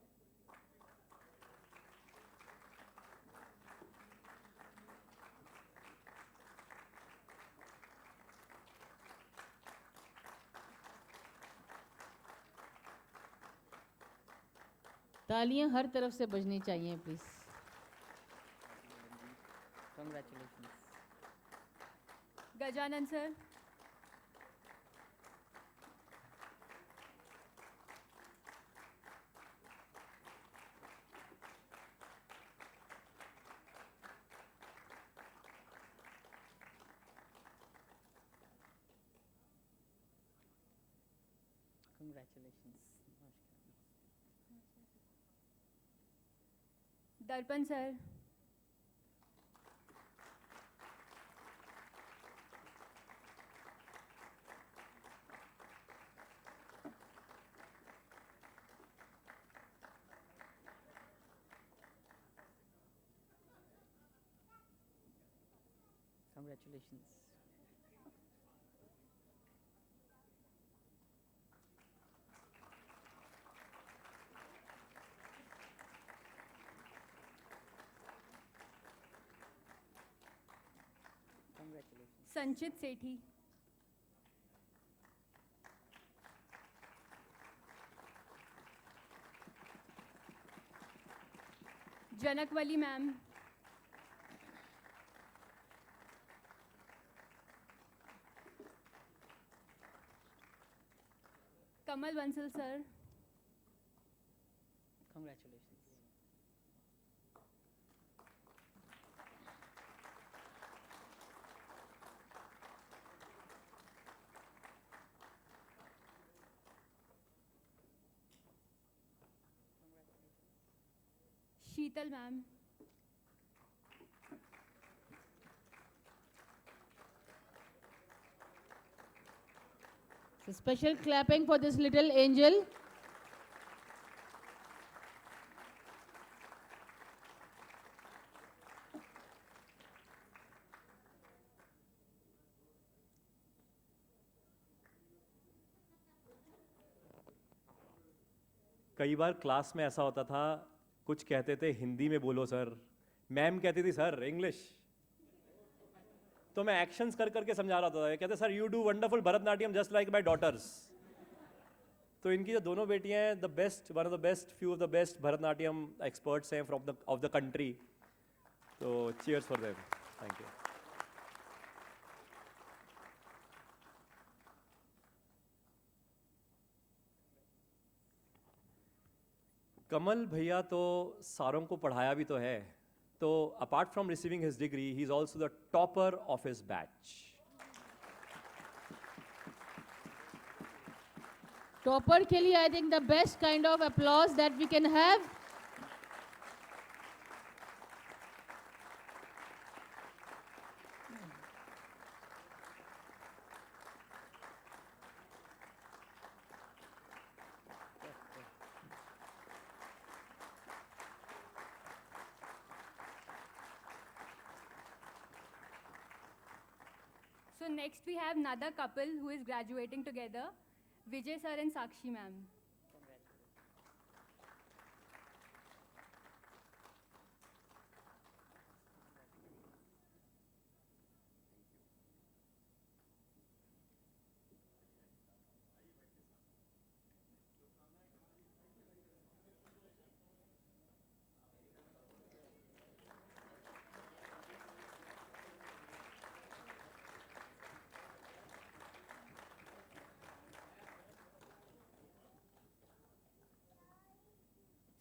तालियां हर तरफ से बजनी चाहिए please. Congratulations. Gajanan sir. Congratulations. Darpan sir. Congratulations. Congratulations. Sanchit Sethi. Janakvali ma'am. Kamal Bansal sir. Congratulations. Sheetal ma'am. So special clapping for this little angel. कई बार class में ऐसा होता था, कुछ कहते थे हिंदी में बोलो सर, मैम कहती थी सर इंग्लिश, तो मैं एक्शंस कर करके समझा रहा था. कहते sir you do wonderful Bharatanatyam just like my daughters. तो इनकी जो दोनों बेटियां हैं, the best, one of the best, few of the best Bharatanatyam experts हैं from the of the country. So cheers for them. Thank you. Kamal भैया तो सारों को पढ़ाया भी तो है, तो apart from receiving his degree he is also the topper of his batch. Topper के लिए I think the best kind of applause that we can have. So next we have another couple who is graduating together, Vijay sir and Sakshi ma'am.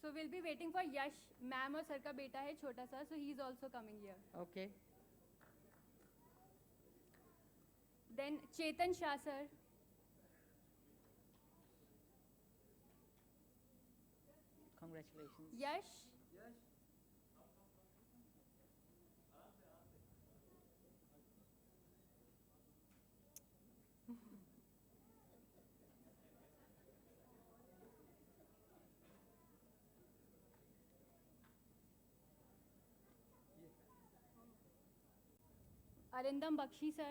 So we'll be waiting for Yash, ma'am और sir का बेटा है छोटा सा, so he is also coming here. Okay. Then Chetan Shah sir. Congratulations. Yash. Arindam Bakshi sir.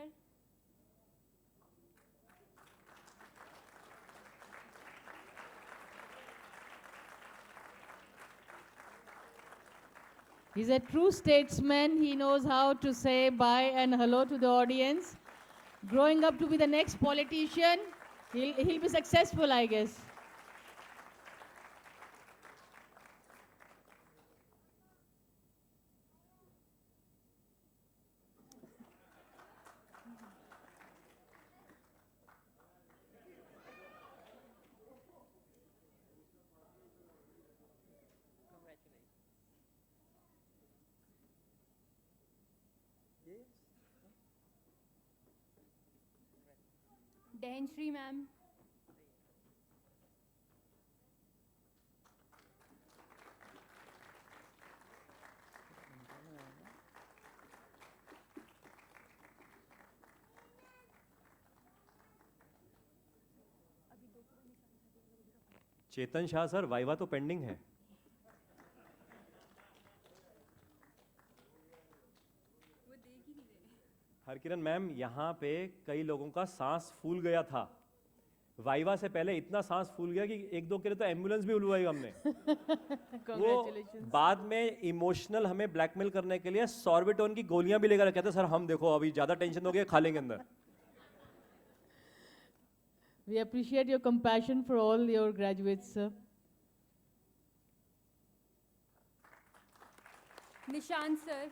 He's a true statesman. He knows how to say bye and hello to the audience. Growing up to be the next politician, he'll be successful, I guess. Dehanshri ma'am. Chetan Shah sir, viva तो pending है. हरकिरण ma'am, यहाँ पे कई लोगों का सांस फूल गया था. वाइवा से पहले इतना सांस फूल गया कि एक दो के लिए तो एम्बुलेंस भी बुलवाई हमने. वो बाद में इमोशनल हमें ब्लैकमेल करने के लिए सॉर्बिटोन की गोलियां भी लेकर कहते सर हम देखो अभी ज्यादा टेंशन हो गया, खा लेंगे अंदर. We appreciate your compassion for all your graduates, sir. Nishant sir.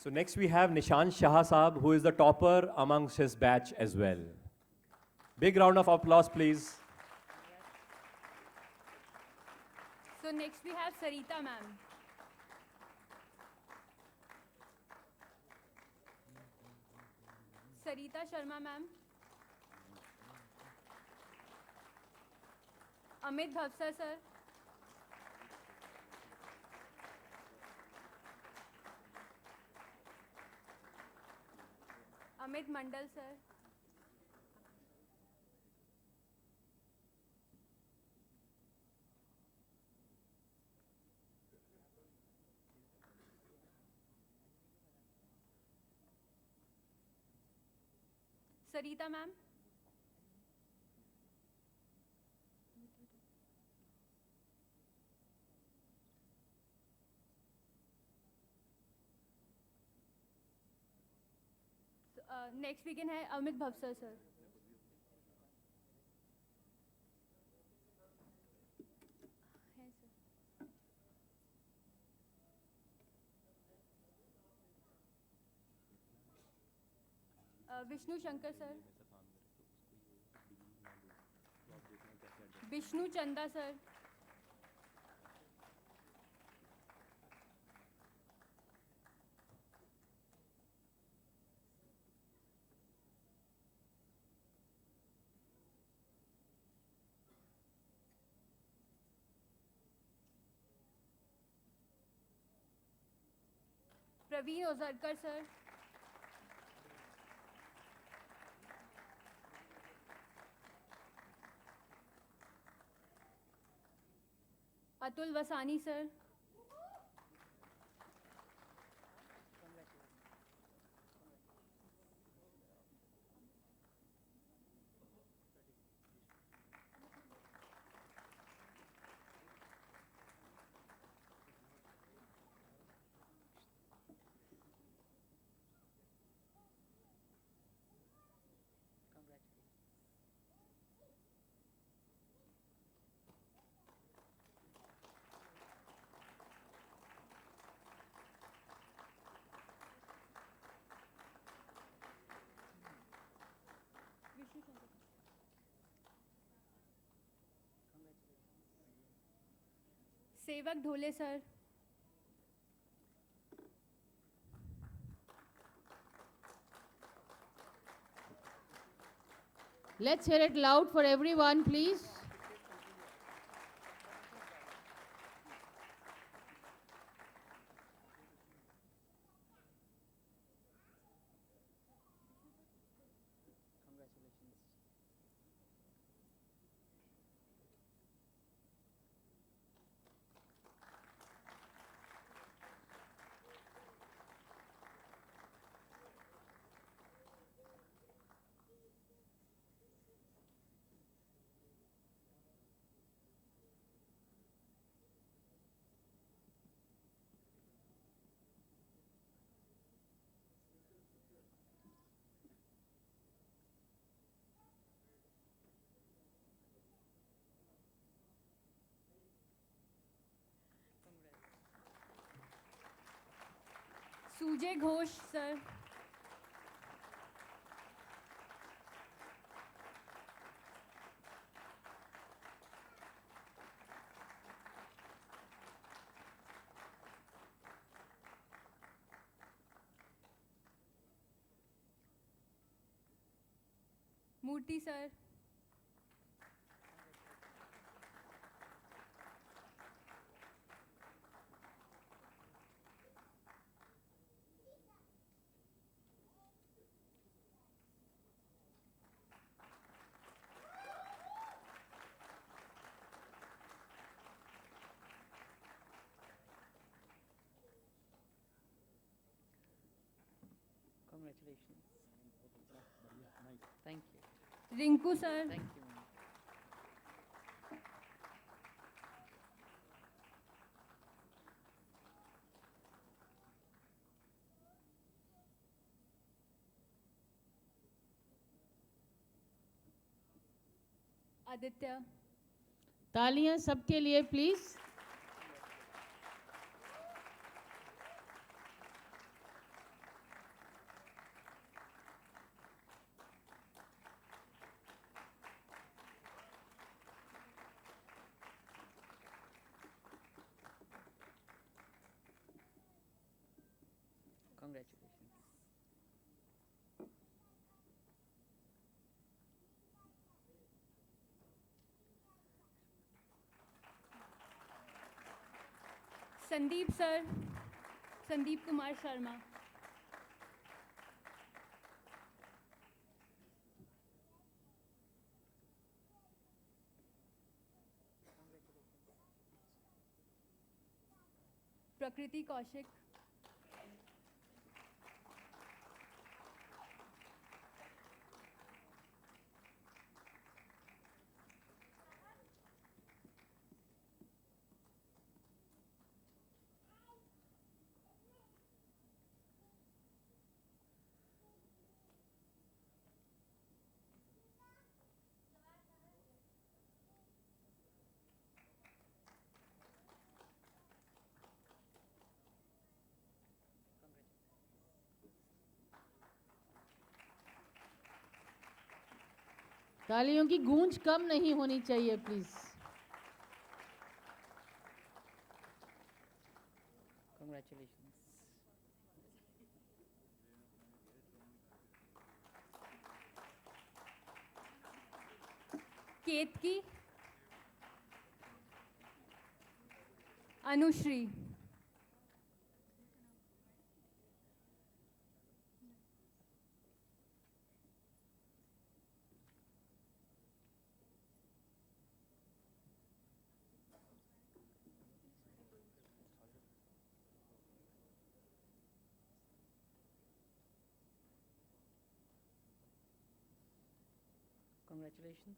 So next we have Nishant Shah Saab, who is the topper amongst his batch as well. Big round of applause, please. So next we have Sarita ma'am. Sarita Sharma ma'am. Amit Bhavsar sir. Amit Mandal sir. Sarita ma'am. Next weekend है Amit Bhavsar sir. है sir. Vishnu Shankar sir. Vishnu Chanda sir. Praveen Ojharkar sir. Atul Vasani sir. Sevak Dhole sir. Let's hear it loud for everyone, please. Sujay Ghosh sir. Murthy sir. Congratulations. Thank you. Rinku sir. Thank you. ma'am. Aditya. तालियां सबके लिए please. Congratulations. Sandeep sir. Sandeep Kumar Sharma. Prakriti Kaushik. तालियों की गूंज कम नहीं होनी चाहिए please. Congratulations. Ketaki, Anushree, Congratulations. Congratulations.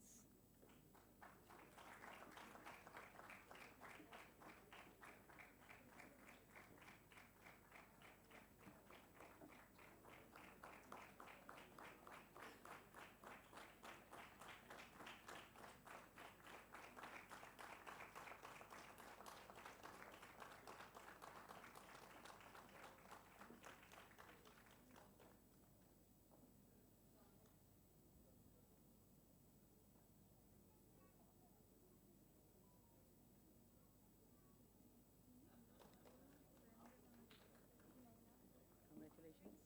Congratulations.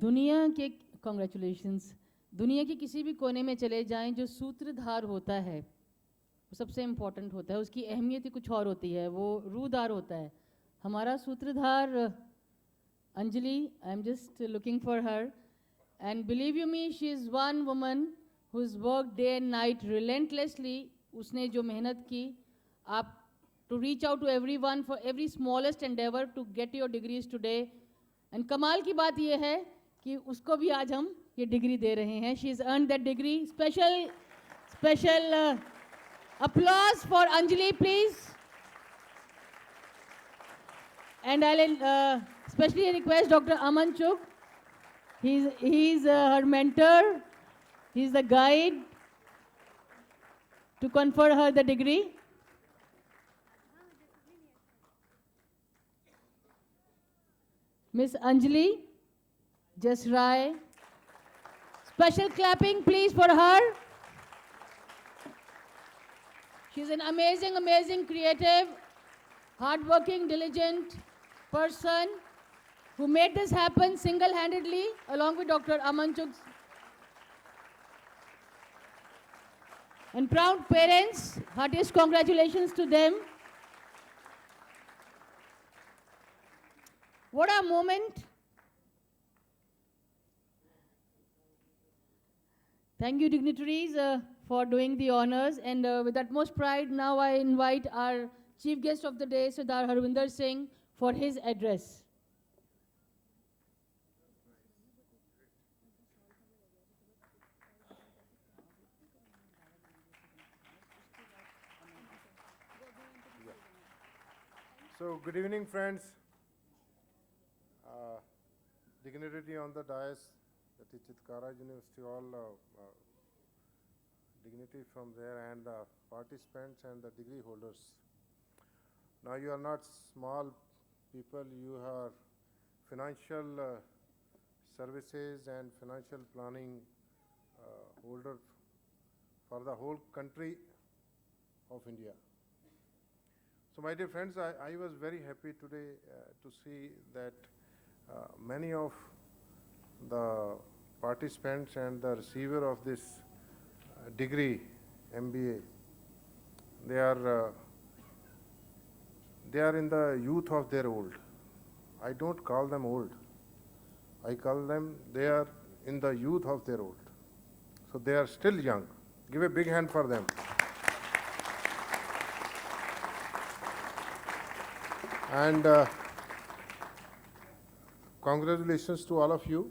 दुनिया के कॉन्ग्रेचुलेशंस. दुनिया के किसी भी कोने में चले जाएं, जो सूत्रधार होता है वो सबसे इम्पोर्टेंट होता है. उसकी अहमियत ही कुछ और होती है, वो रूदार होता है. हमारा सूत्रधार Anjali, I am just looking for her, and believe you me, she is one woman who is work day and night relentlessly. उसने जो मेहनत की, आप to reach out to everyone for every smallest endeavour to get your degrees today. And कमाल की बात यह है कि उसको भी आज हम ये डिग्री दे रहे हैं. She is earn that degree. Special applause for Anjali, please. And I'll especially request Dr. Aman Chuk. He's her mentor. He's the guide to confer her the degree. Miss Anjali Jasrai. Special clapping, please, for her. She's an amazing, amazing, creative, hardworking, diligent person who made this happen single-handedly along with Dr. Aman Chuk. And proud parents, heartiest congratulations to them. What a moment. Thank you, dignitaries, for doing the honors. And with utmost pride, now I invite our chief guest of the day, Sardar Harvinder Singh, for his address. So, good evening, friends. Dignitary on the dais, that is Chitkara University, all dignity from there, and the participants and the degree holders. Now, you are not small people, you are financial services and financial planning holder for the whole country of India. So, my dear friends, I was very happy today to see that many of the participants and the receiver of this degree, MBA, they are in the youth of their old. I don't call them old. I call them, they are in the youth of their old. So they are still young. Give a big hand for them. And congratulations to all of you.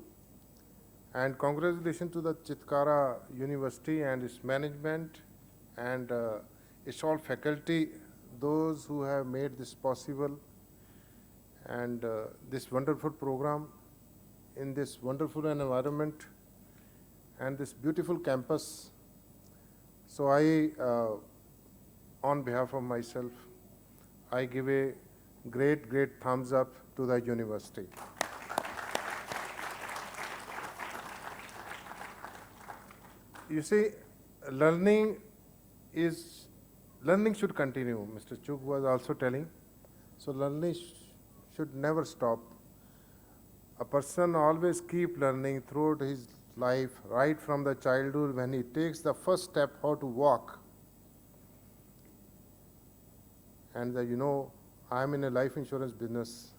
And congratulations to the Chitkara University and its management and its all faculty, those who have made this possible and this wonderful program in this wonderful environment and this beautiful campus. So I, on behalf of myself, I give a great thumbs up to the university. You see, learning should continue. Mr. Chugh was also telling. So learning should never stop. A person always keep learning throughout his life, right from the childhood when he takes the first step how to walk. And you know, I am in a life insurance business.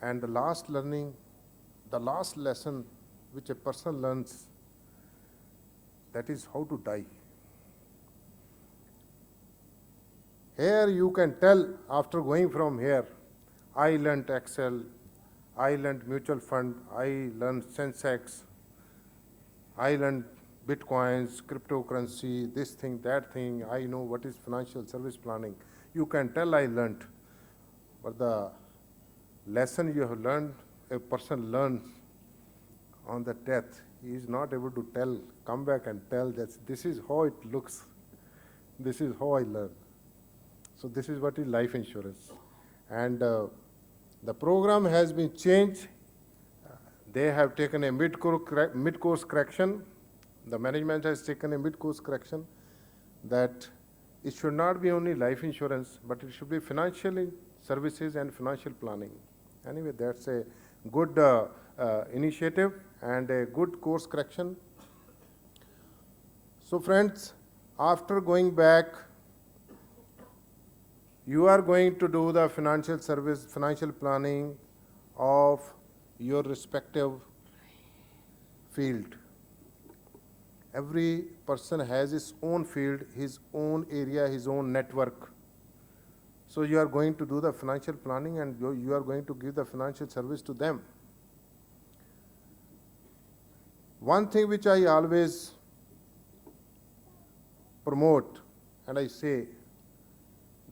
And the last lesson which a person learns, that is how to die. Here you can tell, after going from here, I learned Excel, I learned mutual fund, I learned Sensex, I learned Bitcoins, cryptocurrency, this thing, that thing, I know what is financial service planning. You can tell I learned, but the lesson you have learned, a person learns on the death, he is not able to tell, come back and tell that this is how it looks, this is how I learned. So this is what is life insurance. And the program has been changed. They have taken a mid-course correction. The management has taken a mid-course correction that it should not be only life insurance, but it should be financial services and financial planning. Anyway, that's a good initiative and a good course correction. So friends, after going back, you are going to do the financial planning of your respective field. Every person has his own field, his own area, his own network. So you are going to do the financial planning and you are going to give the financial service to them. One thing which I always promote and I say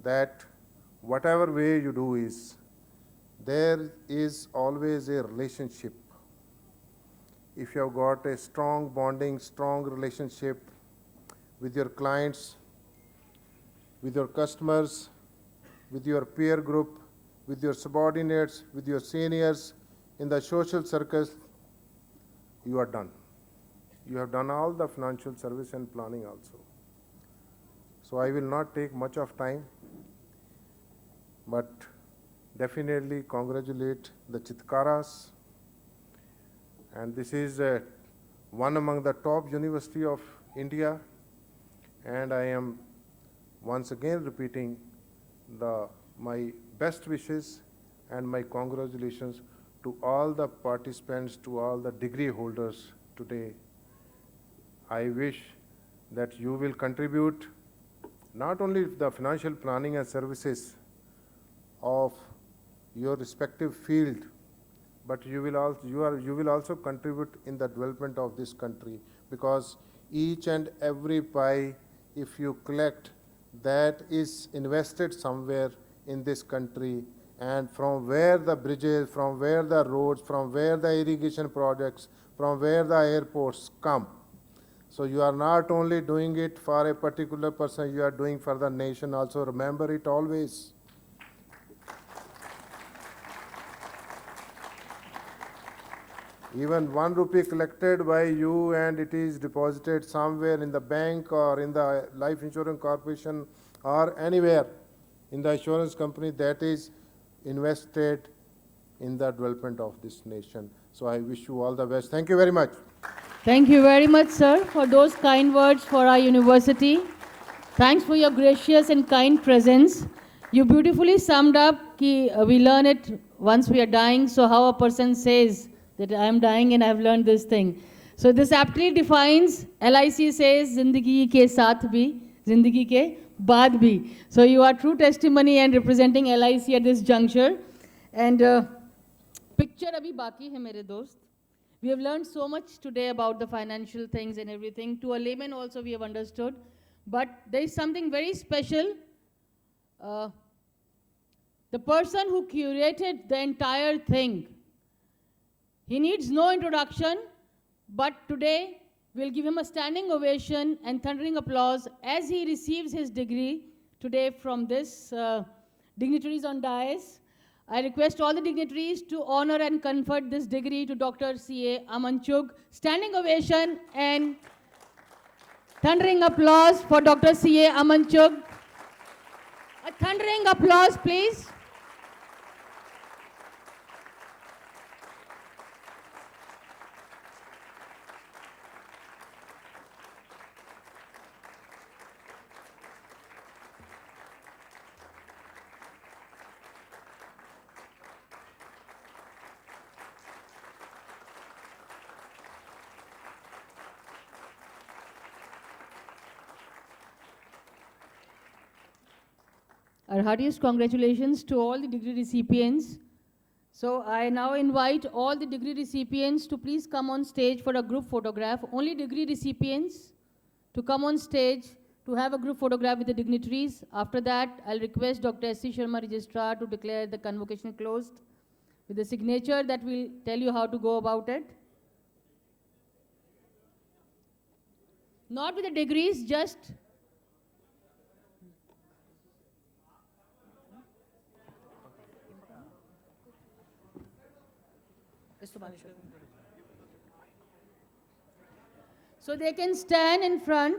that whatever way you do is, there is always a relationship. If you have got a strong bonding, strong relationship with your clients, with your customers, with your peer group, with your subordinates, with your seniors, in the social circles, you are done. You have done all the financial service and planning also. So I will not take much of time, but definitely congratulate the Chitkaras. And this is one among the top university of India. And I am once again repeating my best wishes and my congratulations to all the participants, to all the degree holders today. I wish that you will contribute not only the financial planning and services of your respective field, but you will also contribute in the development of this country, because each and every pie, if you collect, that is invested somewhere in this country, and from where the bridges, from where the roads, from where the irrigation projects, from where the airports come. So you are not only doing it for a particular person, you are doing for the nation also. Remember it always. Even 1 rupee collected by you and it is deposited somewhere in the bank or in the life insurance corporation or anywhere in the insurance company, that is invested in the development of this nation. So I wish you all the best. Thank you very much. Thank you very much, sir, for those kind words for our university. Thanks for your gracious and kind presence. You beautifully summed up कि we learn it once we are dying. So how a person says that I am dying and I have learned this thing. So this aptly defines LIC says जिंदगी के साथ भी, जिंदगी के बाद भी. So you are true testimony and representing LIC at this juncture. And picture अभी बाकी है मेरे दोस्त. We have learned so much today about the financial things and everything. To a layman also we have understood. But there is something very special. The person who curated the entire thing, he needs no introduction, but today we'll give him a standing ovation and thundering applause as he receives his degree today from this dignitaries on dais. I request all the dignitaries to honor and confer this degree to Dr. C.A. Amanchug. Standing ovation and thundering applause for Dr. C.A. Amanchug. A thundering applause, please. Our heartiest congratulations to all the degree recipients. So I now invite all the degree recipients to please come on stage for a group photograph. Only degree recipients to come on stage to have a group photograph with the dignitaries. After that, I'll request Dr. S.C. Sharma, Registrar, to declare the convocation closed with a signature that will tell you how to go about it. Not with the degrees, just so they can stand in front.